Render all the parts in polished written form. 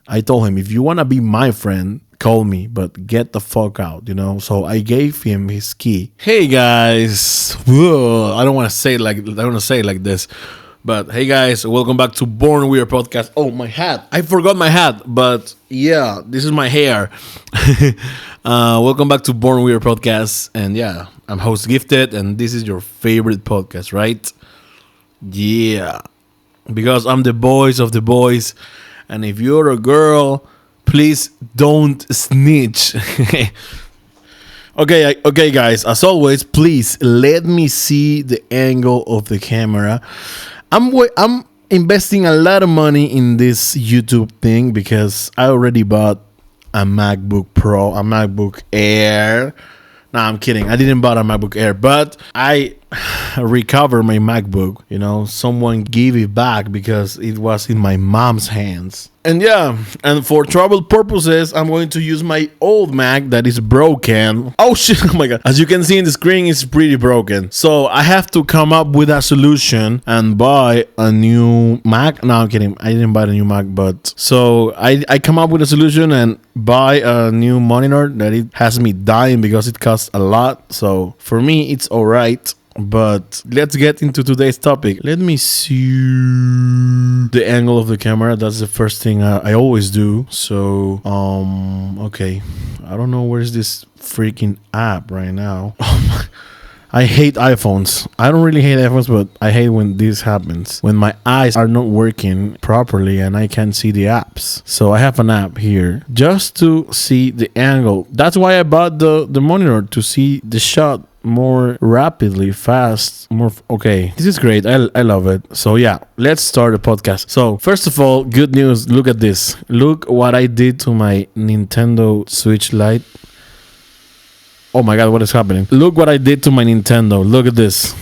I told him, if you want to be my friend, call me, but get the fuck out, you know? So I gave him his key. Hey guys. Whoa, I don't want to say it like this. But hey guys, welcome back to Born Weird Podcast. Oh, my hat. I forgot my hat, but yeah, this is my hair. Welcome back to Born Weird Podcast. And yeah, I'm host Gifted, and this is your favorite podcast, right? Yeah. Because I'm the boys of the boys. And if you're a girl, please don't snitch. Okay, guys. As always, please let me see the angle of the camera. I'm investing a lot of money in this YouTube thing because I already bought a MacBook Pro, a MacBook Air. Nah, I'm kidding. I didn't buy a MacBook Air, but I recovered my MacBook. You know, someone gave it back because it was in my mom's hands. And yeah, and for travel purposes, I'm going to use my old Mac that is broken. Oh shit, oh my god. As you can see in the screen, it's pretty broken. So I have to come up with a solution and buy a new Mac. No, I'm kidding. I didn't buy a new Mac, but so I come up with a solution and buy a new monitor that it has me dying because it costs a lot. So for me, it's alright. But let's get into today's topic. Let me see the angle of the camera. That's the first thing I always do. So, okay. I don't know where's this freaking app right now. I hate iPhones. I don't really hate iPhones, but I hate when this happens. When my eyes are not working properly and I can't see the apps. So I have an app here just to see the angle. That's why I bought the monitor, to see the shot more rapidly, fast, more okay. This is great. I love it. So yeah, let's start the podcast. So first of all, good news. Look at this. Look what I did to my Nintendo Switch Lite. Oh my god, what is happening? Look what I did to my Nintendo. Look at this.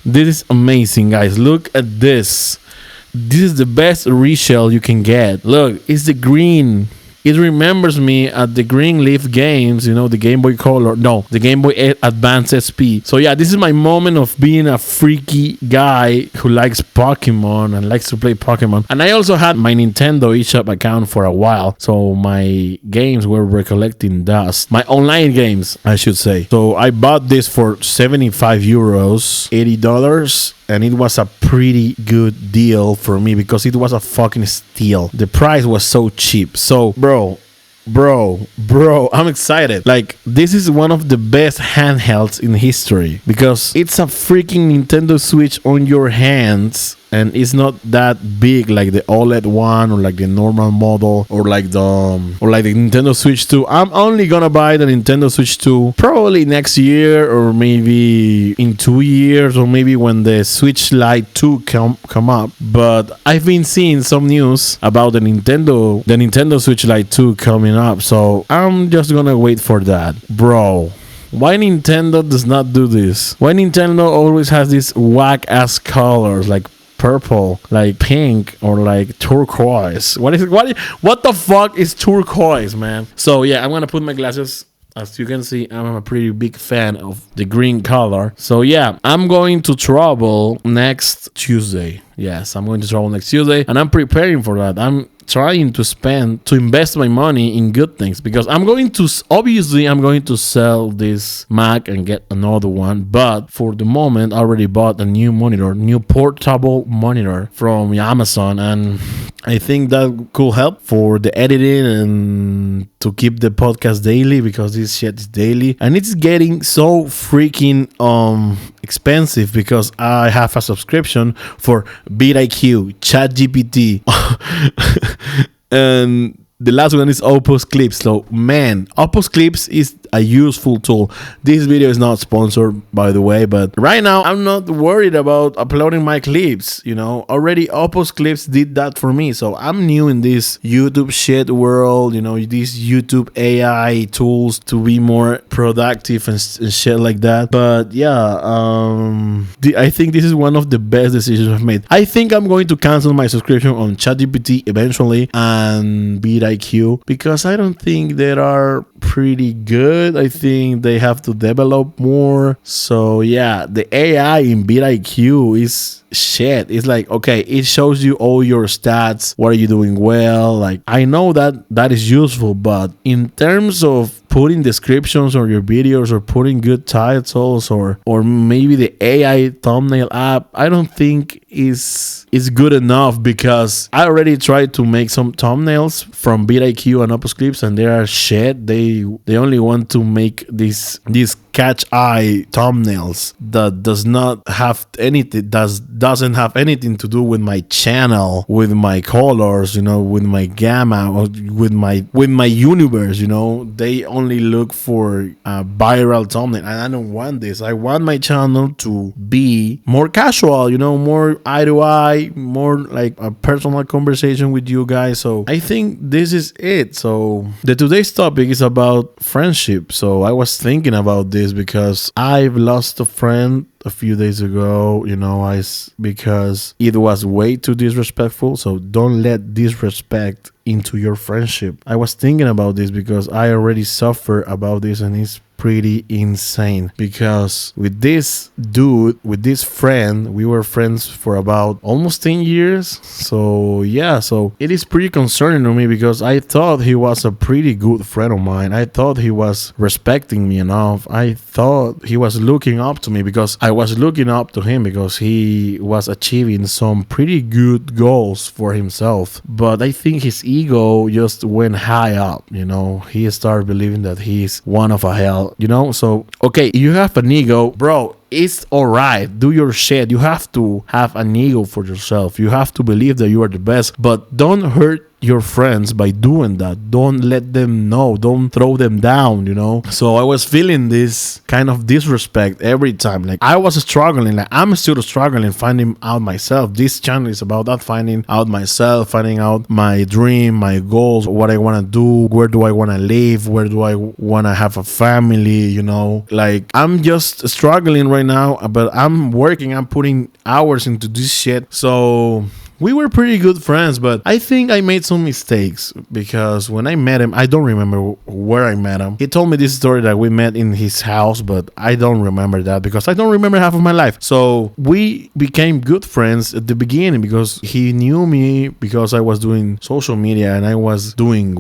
This is amazing, guys. Look at this. This is the best reshell you can get. Look, it's the green. It remembers me at the Green Leaf games, you know, the Game Boy Color. No, the Game Boy Advance SP. So yeah, this is my moment of being a freaky guy who likes Pokemon and likes to play Pokemon. And I also had my Nintendo eShop account for a while. So my games were recollecting dust. My online games, I should say. So I bought this for 75 euros, $80. And it was a pretty good deal for me because it was a fucking steal. The price was so cheap. So, bro, I'm excited. Like, this is one of the best handhelds in history because it's a freaking Nintendo Switch on your hands. And it's not that big like the OLED one or like the normal model or like the Nintendo Switch 2. I'm only gonna buy the Nintendo Switch 2 probably next year or maybe in 2 years or maybe when the Switch Lite 2 come up. But I've been seeing some news about the Nintendo Switch Lite 2 coming up. So I'm just gonna wait for that, bro. Why Nintendo does not do this? Why Nintendo always has these whack ass colors like purple, like pink, or like turquoise? What the fuck is turquoise, man? So yeah, I'm gonna put my glasses. As you can see, I'm a pretty big fan of the green color. So yeah, I'm going to travel next Tuesday. Yes, I'm going to travel next Tuesday, and I'm preparing for that. I'm trying to invest my money in good things because I'm going to sell this Mac and get another one. But for the moment, I already bought a new portable monitor from Amazon, and I think that could help for the editing and to keep the podcast daily because this shit is daily and it's getting so freaking expensive because I have a subscription for vidIQ, ChatGPT, and the last one is Opus Clips. So man, Opus Clips is a useful tool. This video is not sponsored, by the way, but right now I'm not worried about uploading my clips. You know, already Opus Clips did that for me. So I'm new in this YouTube shit world, you know, these YouTube AI tools to be more productive and shit like that. But yeah, I think this is one of the best decisions I've made. I think I'm going to cancel my subscription on ChatGPT eventually and vidIQ vidIQ because I don't think they are pretty good. I think they have to develop more. So yeah, the AI in vidIQ is shit. It's like, okay, it shows you all your stats. What are you doing well? Like, I know that that is useful, but in terms of putting descriptions on your videos or putting good titles or maybe the AI thumbnail app, I don't think is good enough because I already tried to make some thumbnails from vidIQ and Opus Clips and they are shit. They only want to make these catch eye thumbnails that doesn't have anything to do with my channel, with my colors, with my gamma, or with my universe. They only look for a viral thumbnail, and I don't want this. I want my channel to be more casual, more eye to eye, more like a personal conversation with you guys. So I think this is it. So the today's topic is about friendship. So I was thinking about this because I've lost a friend a few days ago, because it was way too disrespectful. So don't let disrespect into your friendship. I was thinking about this because I already suffer about this, and it's pretty insane because with this dude, with this friend, we were friends for about almost 10 years. So yeah, so it is pretty concerning to me because I thought he was a pretty good friend of mine. I thought he was respecting me enough. I thought he was looking up to me because I was looking up to him because he was achieving some pretty good goals for himself. But I think his ego just went high up, he started believing that he's one of a hell. So okay, you have an ego, bro, it's alright, do your shit. You have to have an ego for yourself. You have to believe that you are the best, but don't hurt your friends by doing that. Don't let them know, don't throw them down, So I was feeling this kind of disrespect every time. Like I was struggling, like I'm still struggling finding out myself. This channel is about that, finding out myself, finding out my dream, my goals, what I want to do, where do I want to live, where do I want to have a family, Like I'm just struggling right now, but I'm working, I'm putting hours into this shit. So we were pretty good friends, but I think I made some mistakes because when I met him, I don't remember where I met him. He told me this story that we met in his house, but I don't remember that because I don't remember half of my life. So we became good friends at the beginning because he knew me because I was doing social media and I was doing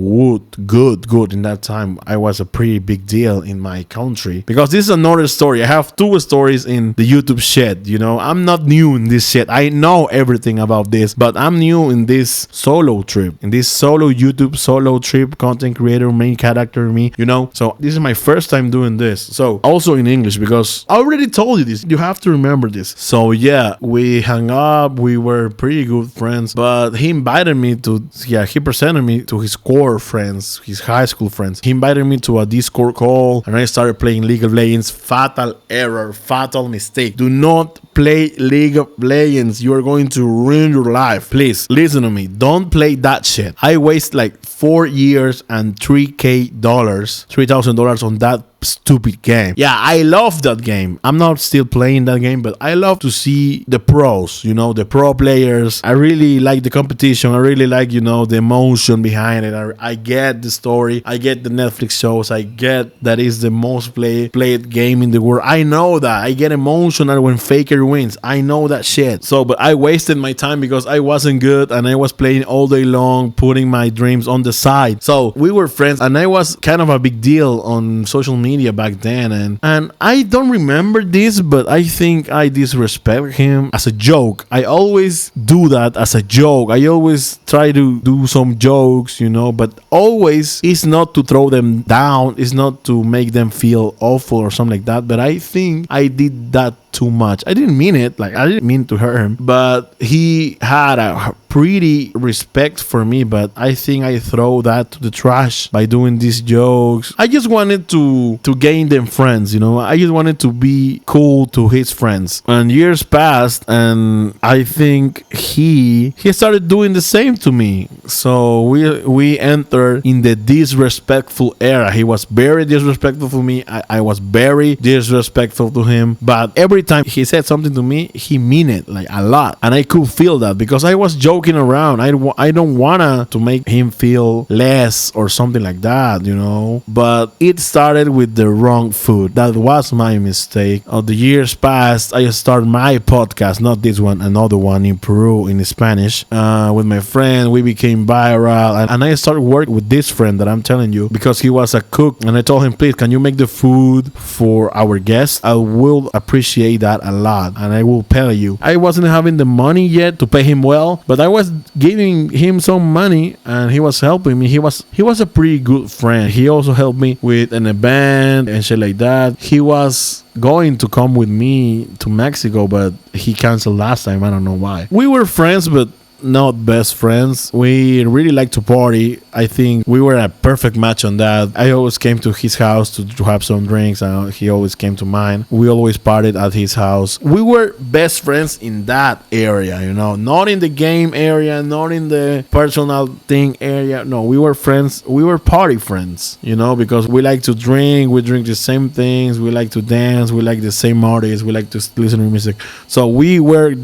good in that time. I was a pretty big deal in my country because this is another story. I have two stories in the YouTube shit, I'm not new in this shit. I know everything about this. But I'm new in this solo trip, in this YouTube solo trip, content creator, main character, me, So this is my first time doing this. So also in English because I already told you this. You have to remember this. So yeah, we hung up. We were pretty good friends. But he invited me he presented me to his core friends, his high school friends. He invited me to a Discord call and I started playing League of Legends. Fatal error, fatal mistake. Do not play League of Legends. You are going to ruin your life. Please listen to me. Don't play that shit. I waste like 4 years and $3,000 on that stupid game. Yeah, I love that game. I'm not still playing that game, but I love to see the pros, the pro players. I really like the competition. I really like, the emotion behind it. I get the story. I get the Netflix shows. I get that is the most played game in the world. I know that. I get emotional when Faker wins. I know that shit. So, but I wasted my time because I wasn't good and I was playing all day long, putting my dreams on the side. So we were friends and I was kind of a big deal on social media back then, and I don't remember this, but I think I disrespect him as a joke. I always do that as a joke. I always try to do some jokes, but always it's not to throw them down, it's not to make them feel awful or something like that, but I think I did that too much. I didn't mean it, like I didn't mean to hurt him, but he had a pretty respect for me, but I think I throw that to the trash by doing these jokes. I just wanted to gain them friends, I just wanted to be cool to his friends. And years passed and I think he started doing the same to me. So we entered in the disrespectful era. He was very disrespectful to me. I was very disrespectful to him, but every every time he said something to me, he mean it like a lot, and I could feel that because I was joking around. I don't wanna to make him feel less or something like that, you know. But it started with the wrong food. That was my mistake. The years passed. I started my podcast, not this one, another one in Peru in Spanish, with my friend. We became viral, and I started working with this friend that I'm telling you because he was a cook, and I told him, please, can you make the food for our guests? I will appreciate that a lot, and I will pay you. I wasn't having the money yet to pay him well, but I was giving him some money, and he was helping me. He was a pretty good friend. He also helped me with an event and shit like that. He was going to come with me to Mexico, but he canceled last time. I don't know why. We were friends, but not best friends. We really like to party. I think we were a perfect match on that. I always came to his house to have some drinks, and he always came to mine. We always partied at his house. We were best friends in that area, you know, not in the game area, not in the personal thing area. No, we were friends. We were party friends, you know, because we like to drink. We drink the same things. We like to dance. We like the same artists. We like to listen to music. So we were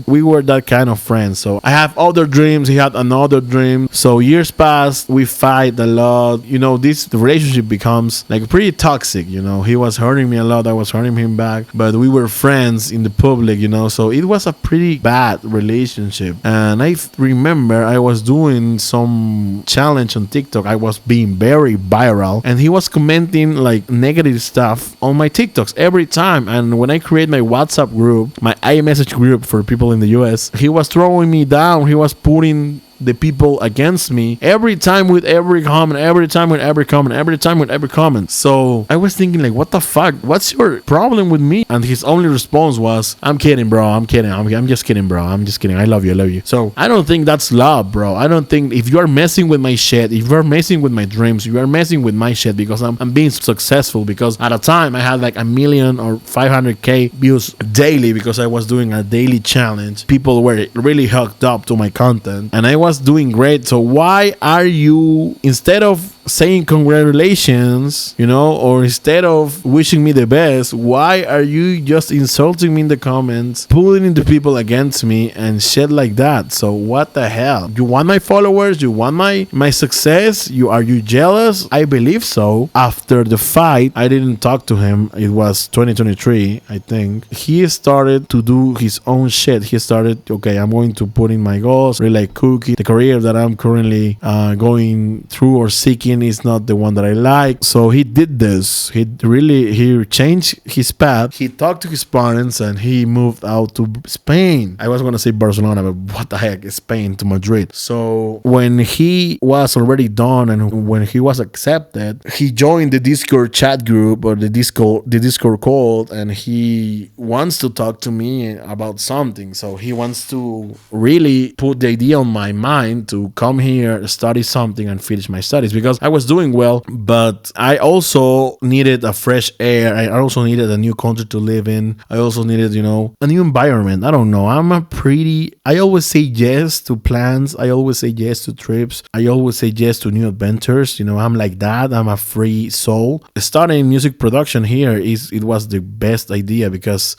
that kind of friends. So I have other dreams. He had another dream. So years passed. We fight a lot. You know, this relationship becomes like pretty toxic. You know, he was hurting me a lot. I was hurting him back. But we were friends in the public. You know, so it was a pretty bad relationship. And I remember I was doing some challenge on TikTok. I was being very viral, and he was commenting like negative stuff on my TikToks every time. And when I create my WhatsApp group, my iMessage group for people in the US, he was throwing me down. He was putting the people against me every time with every comment, every time with every comment, every time with every comment. So I was thinking like, what the fuck? What's your problem with me? And his only response was, I'm kidding, bro. I'm kidding. I'm just kidding, bro. I'm just kidding. I love you. I love you. So I don't think that's love, bro. I don't think if you are messing with my shit, if you're messing with my dreams, you are messing with my shit because I'm being successful, because at a time I had like 1 million or 500K views daily because I was doing a daily challenge. People were really hooked up to my content, and I was doing great. So why are you, instead of saying congratulations, you know, or instead of wishing me the best, why are you just insulting me in the comments, pulling the people against me and shit like that? So what the hell? You want my followers? You want my success? Are you jealous? I believe so. After the fight, I didn't talk to him. It was 2023, I think. He started to do his own shit. He started, okay, I'm going to put in my goals, really like cookie. The career that I'm currently going through or seeking is not the one that I like. So he did this. He changed his path. He talked to his parents and he moved out to Spain. I was going to say Barcelona, but what the heck is Spain, to Madrid. So when he was already done and when he was accepted, he joined the Discord chat group or the Discord call, and he wants to talk to me about something. So he wants to really put the idea on my mind to come here, study something and finish my studies, because I was doing well, but I also needed a fresh air. I also needed a new country to live in. I also needed, you know, a new environment. I don't know. I always say yes to plans. I always say yes to trips. I always say yes to new adventures. You know, I'm like that. I'm a free soul. Starting music production here it was the best idea because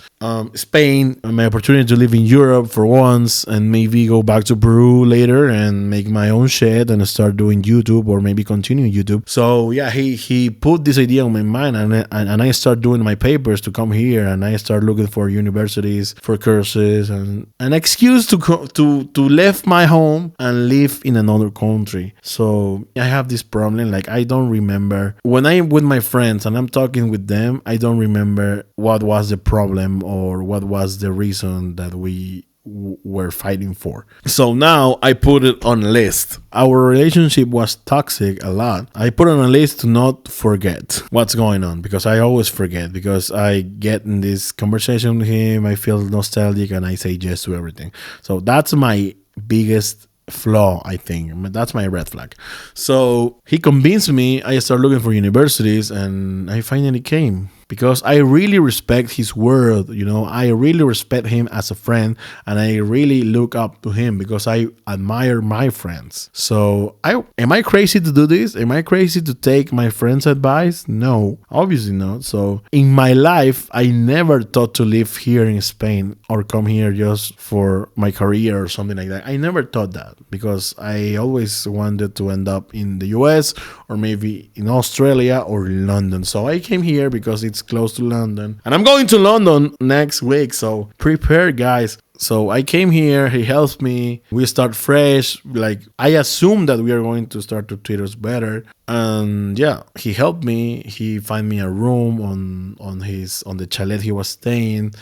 Spain, my opportunity to live in Europe for once and maybe go back to Peru later and make my own shit and start doing YouTube or maybe continue YouTube. So yeah, he put this idea on my mind, and I start doing my papers to come here, and I start looking for universities, for courses, and an excuse to leave my home and live in another country. So I have this problem, like I don't remember when I'm with my friends and I'm talking with them, I don't remember what was the problem or what was the reason that we were fighting for. So now I put it on a list. Our relationship was toxic a lot. I put it on a list to not forget what's going on, because I always forget, because I get in this conversation with him, I feel nostalgic and I say yes to everything. So that's my biggest flaw, I think. That's my red flag. So he convinced me. I started looking for universities and I finally came. because I really respect his word. I really respect him as a friend, and I really look up to him because I admire my friends. So am I crazy to do this? Am I crazy to take my friend's advice? No, obviously not. So in my life, I never thought to live here in Spain or come here just for my career or something like that. I never thought that because I always wanted to end up in the US or maybe in Australia or London. So I came here because it's close to London, and I'm going to London next week. So prepare, guys. So I came here, he helps me, we start fresh. Like, I assume that we are going to start to treat us better. And yeah, he helped me. He find me a room on the chalet he was staying.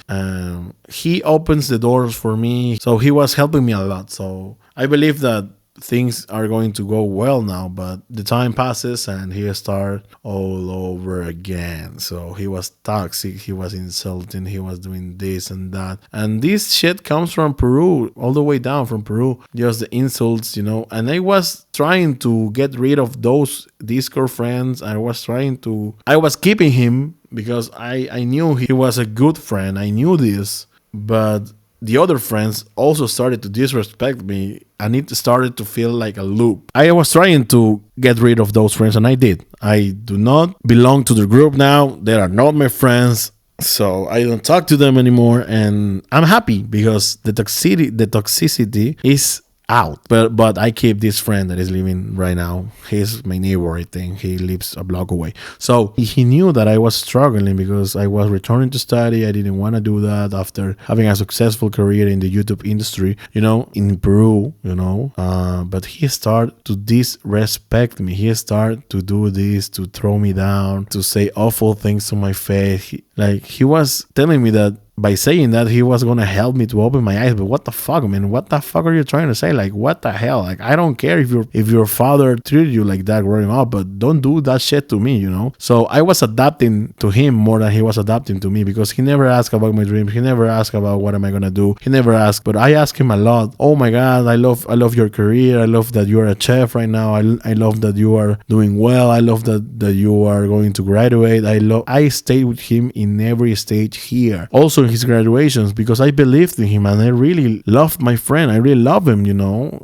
He opens the doors for me. So he was helping me a lot. So I believe that things are going to go well now, but the time passes and he start all over again. So he was toxic, he was insulting, he was doing this and that, and this shit comes from Peru, all the way down from Peru, just the insults. And I was trying to get rid of those Discord friends. I was keeping him because I knew he was a good friend. I knew this, but the other friends also started to disrespect me, and it started to feel like a loop. I was trying to get rid of those friends, and I did. I do not belong to the group now. They are not my friends. So I don't talk to them anymore, and I'm happy because the toxicity is out. But I keep this friend that is living right now. He's my neighbor, I think. He lives a block away. So he knew that I was struggling because I was returning to study. I didn't want to do that after having a successful career in the YouTube industry, in Peru, but he started to disrespect me. He started to do this, to throw me down, to say awful things to my face. He was telling me that by saying that he was gonna help me to open my eyes. But what the fuck, man? What the fuck are you trying to say? Like, what the hell? Like, I don't care if your father treated you like that growing up, but don't do that shit to me, So I was adapting to him more than he was adapting to me, because he never asked about my dreams. He never asked about what am I gonna do. He never asked, but I asked him a lot. Oh my God, I love your career. I love that you are a chef right now. I love that you are doing well. I love that you are going to graduate. I stayed with him in every stage here. Also his graduations, because I believed in him and I really loved my friend. I really love him,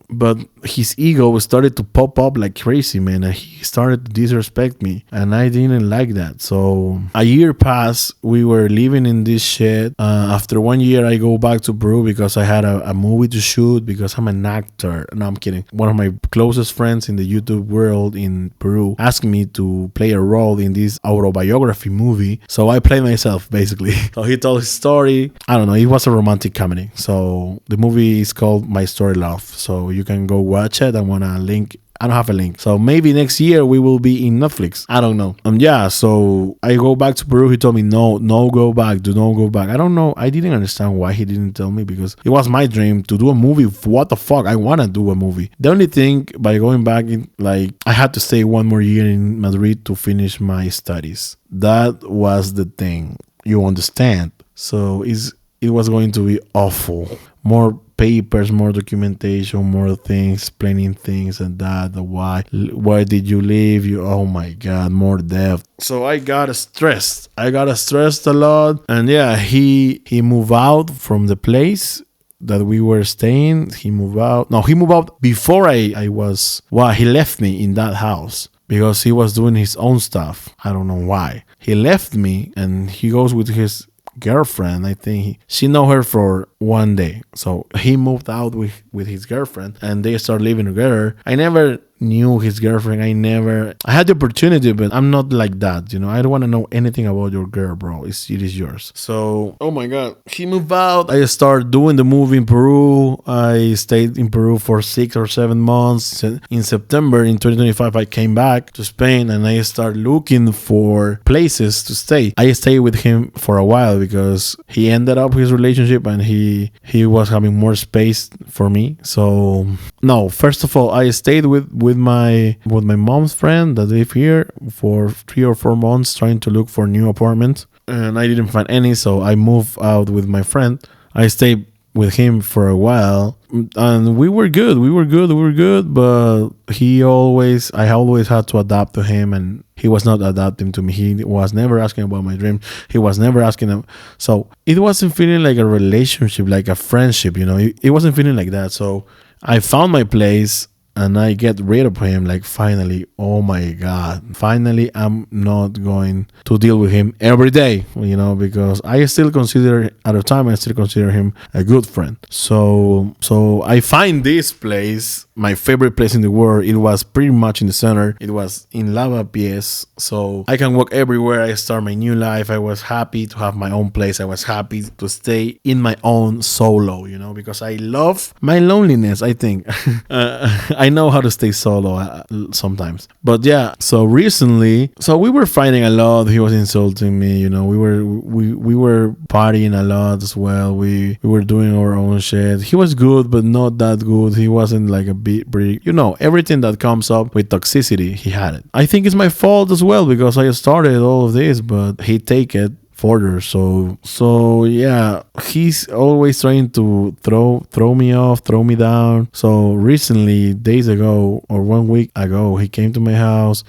but his ego started to pop up like crazy, man, and he started to disrespect me, and I didn't like that. So a year passed. We were living in this shit. After 1 year, I go back to Peru because I had a movie to shoot, because I'm an actor. No, I'm kidding. One of my closest friends in the YouTube world in Peru asked me to play a role in this autobiography movie, so I played myself, basically. So he told his story. I don't know, it was a romantic comedy. So the movie is called My Story Love, so you can go watch it. I want a link. I don't have a link. So maybe next year we will be in Netflix. I don't know. So I go back to Peru. He told me, no, go back. Do not go back. I don't know. I didn't understand why he didn't tell me, because it was my dream to do a movie. What the fuck? I want to do a movie. The only thing, by going back, I had to stay 1 more year in Madrid to finish my studies. That was the thing. You understand? So it was going to be awful. More papers, more documentation, more things, explaining things and that, the why did you leave? Oh my God, more debt. So I got stressed. I got stressed a lot. And yeah, he moved out from the place that we were staying. He moved out. No, he moved out before he left me in that house, because he was doing his own stuff. I don't know why. He left me and he goes with his girlfriend. I think she know her for 1 day. So he moved out with his girlfriend and they start living together. I never knew his girlfriend. I had the opportunity, but I'm not like that. I don't want to know anything about your girl, bro. It is yours. So, oh my God, he moved out. I started doing the movie in Peru. I stayed in Peru for 6 or 7 months. In September in 2025, I came back to Spain and I started looking for places to stay. I stayed with him for a while because he ended up his relationship and he was having more space for me. So no, first of all, I stayed with my mom's friend that live here for 3 or 4 months, trying to look for new apartments, and I didn't find any. So I moved out with my friend. I stayed with him for a while, and we were good. We were good. We were good. But I always had to adapt to him, and he was not adapting to me. He was never asking about my dreams. He was never asking them. So it wasn't feeling like a relationship, like a friendship. It wasn't feeling like that. So I found my place and I get rid of him. Like, finally, oh my God, finally I'm not going to deal with him every day, because I still consider, at the time, I still consider him a good friend. So I find this place my favorite place in the world. It was pretty much in the center. It was in Lavapiés, so I can walk everywhere. I start my new life. I was happy to have my own place. I was happy to stay in my own solo, because I love my loneliness, I think. I know how to stay solo sometimes. But yeah, so recently, we were fighting a lot. He was insulting me, we were partying a lot as well. We were doing our own shit. He was good, but not that good. He wasn't like a big, everything that comes up with toxicity, he had it. I think it's my fault as well, because I started all of this, but he take it further. So yeah, he's always trying to throw me off, throw me down. So recently, days ago or 1 week ago, he came to my house.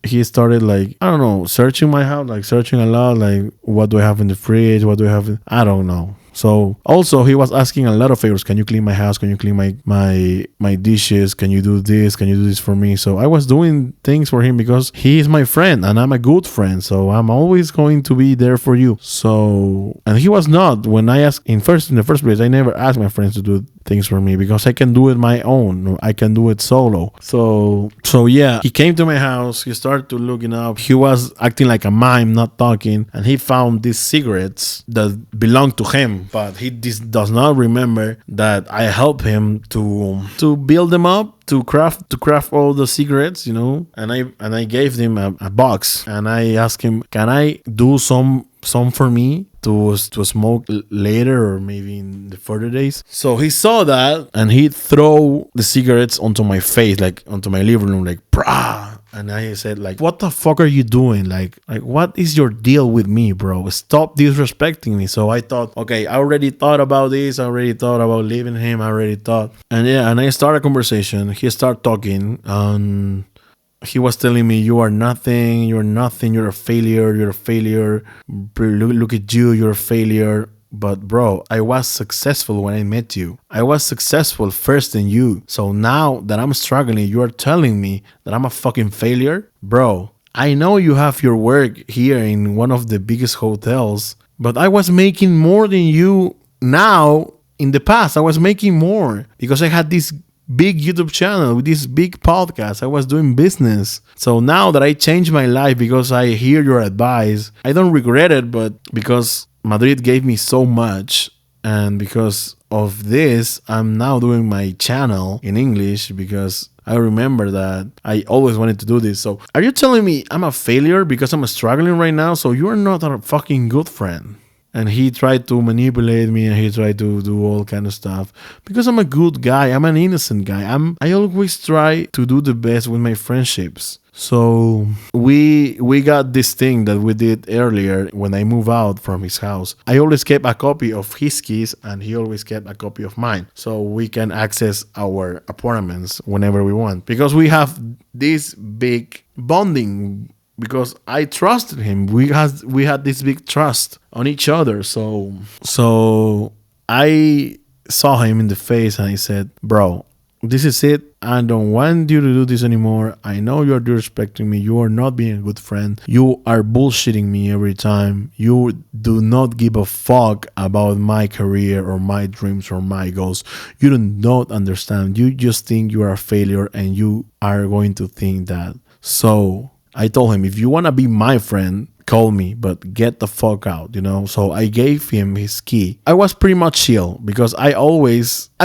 He started, like, I don't know, searching my house, like searching a lot, like, what do I have in the fridge, what do I have I don't know. So also he was asking a lot of favors. Can you clean my house? Can you clean my dishes? Can you do this? Can you do this for me? So I was doing things for him because he is my friend and I'm a good friend. So I'm always going to be there for you. So, and he was not. When I asked in the first place, I never asked my friends to do things for me because I can do it my own. I can do it solo. So yeah, he came to my house. He started to looking up. He was acting like a mime, not talking. And he found these cigarettes that belonged to him, but he does not remember that I helped him to build them up, to craft all the cigarettes, and I gave him a box, and I asked him, can I do some for me to smoke later or maybe in the further days? So he saw that and he throw the cigarettes onto my face, like onto my living room, like brah. And I said, like, what the fuck are you doing? Like what is your deal with me, bro? Stop disrespecting me. So I thought, okay, I already thought about this. I already thought about leaving him. I already thought. And yeah, and I started a conversation. He started talking and he was telling me, you are nothing. You're nothing. You're a failure. You're a failure. Look at you. You're a failure. But bro, I was successful when I met you. I was successful first than you. So now that I'm struggling, you are telling me that I'm a fucking failure? Bro, I know you have your work here in one of the biggest hotels, but I was making more than you now. In the past, I was making more because I had this big YouTube channel with this big podcast. I was doing business. So now that I changed my life because I hear your advice, I don't regret it, but because Madrid gave me so much, and because of this, I'm now doing my channel in English because I remember that I always wanted to do this. So are you telling me I'm a failure because I'm struggling right now? So you're not a fucking good friend. And he tried to manipulate me and he tried to do all kind of stuff because I'm a good guy. I'm an innocent guy. I always try to do the best with my friendships. So we got this thing that we did earlier when I moved out from his house. I always kept a copy of his keys and he always kept a copy of mine. So we can access our apartments whenever we want because we have this big bonding. Because I trusted him, we had this big trust on each other. So I saw him in the face and I said, "Bro, this is it. I don't want you to do this anymore. I know you're disrespecting me. You are not being a good friend. You are bullshitting me every time. You do not give a fuck about my career or my dreams or my goals. You do not understand. You just think you are a failure and you are going to think that." So I told him, if you want to be my friend, call me, but get the fuck out, So I gave him his key. I was pretty much chill because I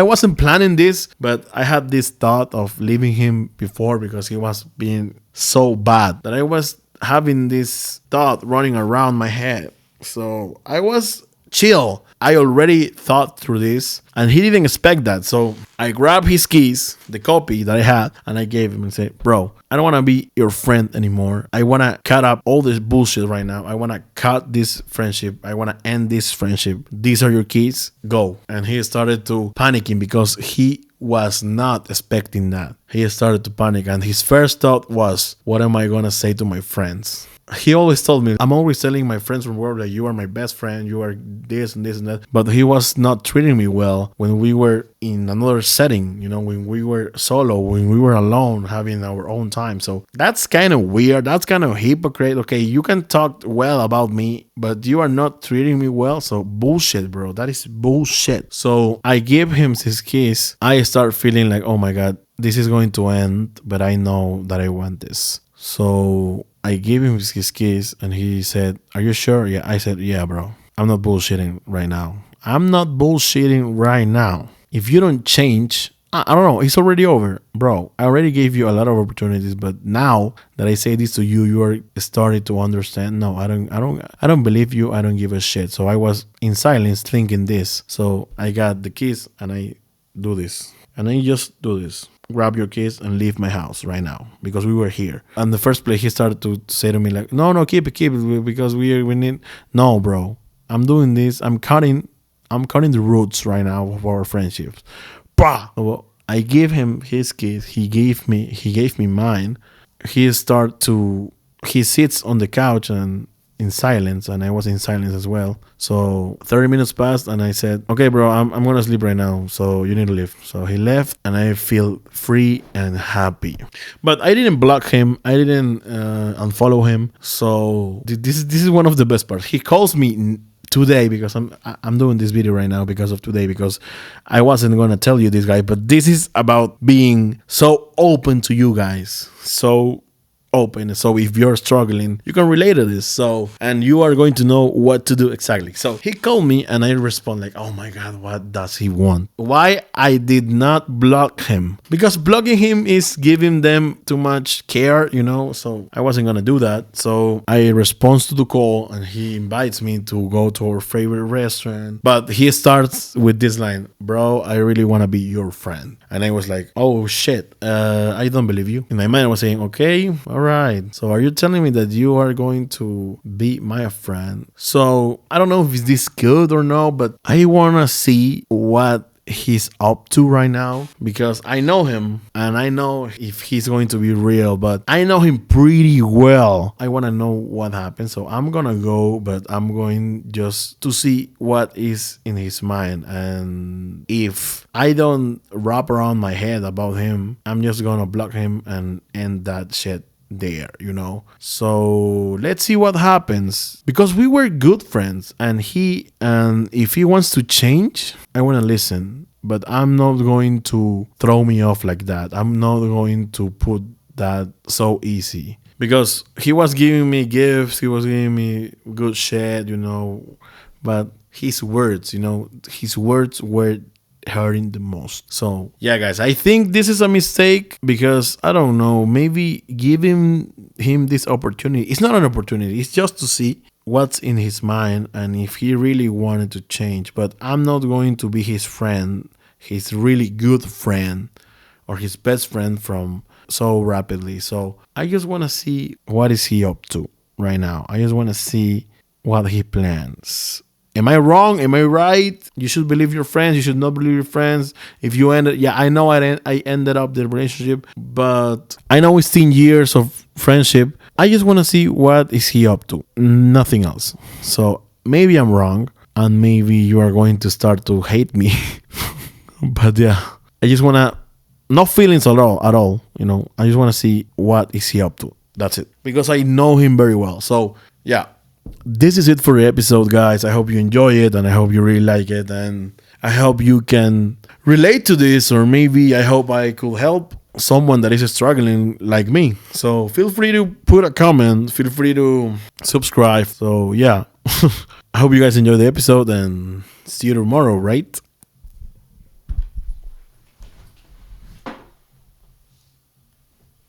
wasn't planning this, but I had this thought of leaving him before because he was being so bad that I was having this thought running around my head. So I was chill. I already thought through this, and he didn't expect that. So I grabbed his keys, the copy that I had, and I gave him and said, bro, I don't want to be your friend anymore. I want to cut up all this bullshit right now. I want to cut this friendship. I want to end this friendship. These are your keys. Go. And he started to panicking because he was not expecting that. He started to panic, and his first thought was, what am I going to say to my friends? He always told me, I'm always telling my friends from work that you are my best friend, you are this and this and that. But he was not treating me well when we were in another setting, when we were solo, when we were alone, having our own time. So that's kind of weird. That's kind of hypocrite. Okay, you can talk well about me, but you are not treating me well. So bullshit, bro. That is bullshit. So I give him his keys. I start feeling like, oh my God, this is going to end, but I know that I want this. So I gave him his keys, and he said, are you sure? Yeah. I said, yeah, bro. I'm not bullshitting right now. I'm not bullshitting right now. If you don't change, I don't know. It's already over, bro. I already gave you a lot of opportunities, but now that I say this to you, you are starting to understand. No, I don't believe you. I don't give a shit. So I was in silence thinking this. So I got the keys, and I do this, and I just do this. Grab your keys and leave my house right now, because we were here. And the first place, he started to say to me like, no, keep it, because we need. No, bro, I'm doing this. I'm cutting the roots right now of our friendships. Bah! So I gave him his keys. He gave me mine. He sits on the couch and in silence, and I was in silence as well. So 30 minutes passed, and I said, okay, bro, I'm gonna sleep right now, so you need to leave. So he left, and I feel free and happy. But I didn't block him. I didn't unfollow him. So this is one of the best parts. He calls me today, because I'm doing this video right now because of today, because I wasn't gonna tell you this, guy, but this is about being so open to you guys. So open. So if you're struggling, you can relate to this. So, and you are going to know what to do exactly. So he called me, and I respond like, oh my God, what does he want? Why I did not block him? Because blocking him is giving them too much care, so I wasn't gonna do that. So I respond to the call, and he invites me to go to our favorite restaurant. But he starts with this line, bro, I really want to be your friend. And I was like, oh shit, I don't believe you. In my mind I was saying, okay, all right. So are you telling me that you are going to be my friend? So I don't know if it's this good or no, but I want to see what he's up to right now, because I know him, and I know if he's going to be real, but I know him pretty well. I want to know what happened. So I'm gonna go, but I'm going just to see what is in his mind. And if I don't wrap around my head about him, I'm just gonna block him and end that shit there. So let's see what happens, because we were good friends, and if he wants to change, I want to listen, but I'm not going to throw me off like that. I'm not going to put that so easy, because he was giving me gifts, he was giving me good shit, but his words were hurting the most. So yeah, guys, I think this is a mistake, because I don't know, maybe giving him this opportunity, it's not an opportunity, it's just to see what's in his mind and if he really wanted to change. But I'm not going to be his friend, his really good friend, or his best friend from so rapidly. So I just want to see what is he up to right now. I just want to see what he plans. Am I wrong? Am I right? You should believe your friends. You should not believe your friends. If you I know I ended up the relationship, but I know it's 10 years of friendship. I just want to see what is he up to. Nothing else. So maybe I'm wrong, and maybe you are going to start to hate me. But yeah, I just want to, no feelings at all. I just want to see what is he up to. That's it. Because I know him very well. So yeah. This is it for the episode, guys. I hope you enjoy it, and I hope you really like it, and I hope you can relate to this, or maybe I hope I could help someone that is struggling like me. So feel free to put a comment, feel free to subscribe. So yeah, I hope you guys enjoy the episode, and see you tomorrow, right?